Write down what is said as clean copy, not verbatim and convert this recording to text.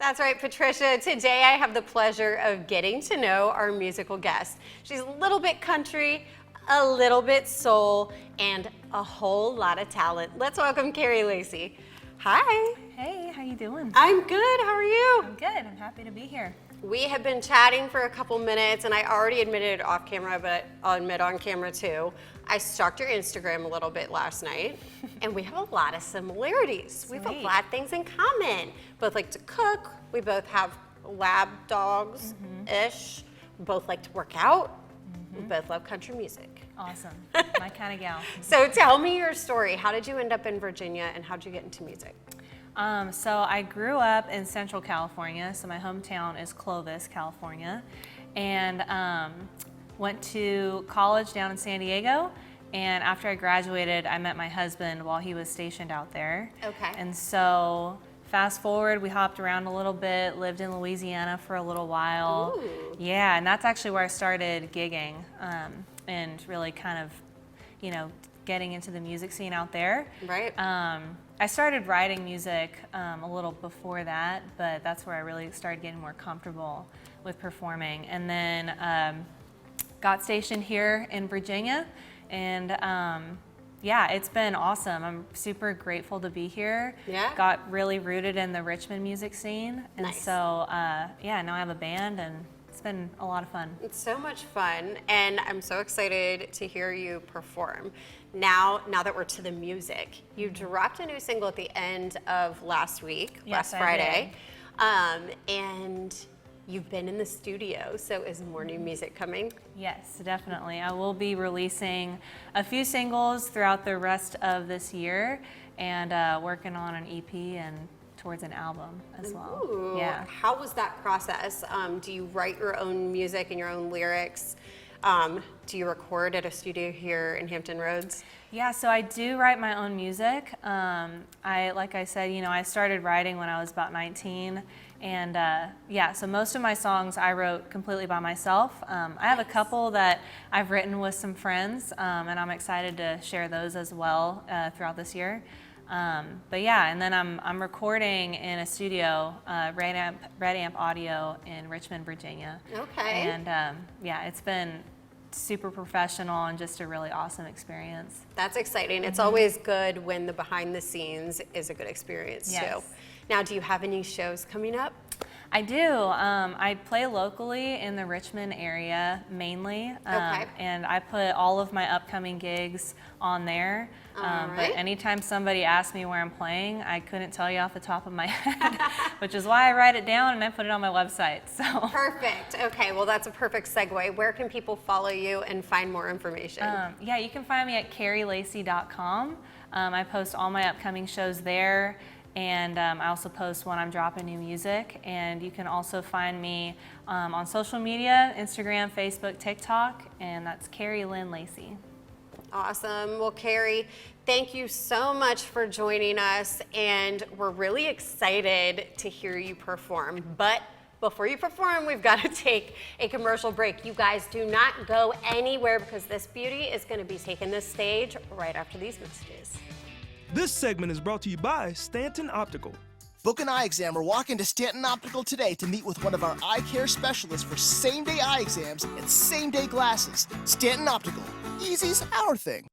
That's right, Patricia. Today I have the pleasure of getting to know our musical guest. She's a little bit country, a little bit soul, and a whole lot of talent. Let's welcome Cari Lacey. Hi. Hey, how you doing? I'm good. How are you? I'm good. I'm happy to be here. We have been chatting for a couple minutes, and I already admitted it off camera, but I'll admit on camera too. I stalked your Instagram a little bit last night, and we have a lot of similarities. We have a lot of things in common. Both like to cook. We both have lab dogs-ish. We both like to work out. We both love country music. Awesome. My kind of gal. So tell me your story. How did you end up in Virginia, and how did you get into music? So I grew up in Central California, so my hometown is Clovis, California, and went to college down in San Diego, and after I graduated, I met my husband while he was stationed out there. Okay. And so fast forward, we hopped around a little bit, lived in Louisiana for a little while. Ooh. Yeah, and that's actually where I started gigging and really kind of, getting into the music scene out there. Right. I started writing music a little before that, but that's where I really started getting more comfortable with performing. And then got stationed here in Virginia, and yeah, it's been awesome. I'm super grateful to be here. Yeah. Got really rooted in the Richmond music scene, and Nice. so yeah, now I have a band, and it's been a lot of fun. It's so much fun, and I'm so excited to hear you perform. Now that we're to the music, you dropped a new single at the end of last week, Yes, last I Friday, and you've been in the studio, so is more new music coming? Yes, definitely. I will be releasing a few singles throughout the rest of this year, and working on an EP and towards an album as well. Ooh, Yeah. How was that process? Do you write your own music and your own lyrics? Do you record at a studio here in Hampton Roads? Yeah, so I do write my own music. Like I said, I started writing when I was about 19, and yeah, so most of my songs I wrote completely by myself. I have a couple that I've written with some friends, and I'm excited to share those as well throughout this year. But yeah, and then I'm recording in a studio, Red Amp Audio in Richmond, Virginia. Okay. And yeah, it's been super professional and just a really awesome experience. That's exciting. It's always good when the behind the scenes is a good experience too. Yes. Now, do you have any shows coming up? I do. I play locally in the Richmond area mainly, Okay. and I put all of my upcoming gigs on there. All right. But anytime somebody asks me where I'm playing, I couldn't tell you off the top of my head, which is why I write it down and I put it on my website. So. Perfect. Okay, well that's a perfect segue. Where can people follow you and find more information? Yeah, you can find me at carilacey.com. I post all my upcoming shows there. And I also post when I'm dropping new music. And you can also find me on social media, Instagram, Facebook, TikTok, and that's Cari Lynn Lacey. Awesome. Well, Cari, thank you so much for joining us, and we're really excited to hear you perform. But before you perform, we've got to take a commercial break. You guys do not go anywhere, because this beauty is going to be taking the stage right after these messages. This segment is brought to you by Stanton Optical. Book an eye exam or walk into Stanton Optical today to meet with one of our eye care specialists for same-day eye exams and same-day glasses. Stanton Optical. Easy's our thing.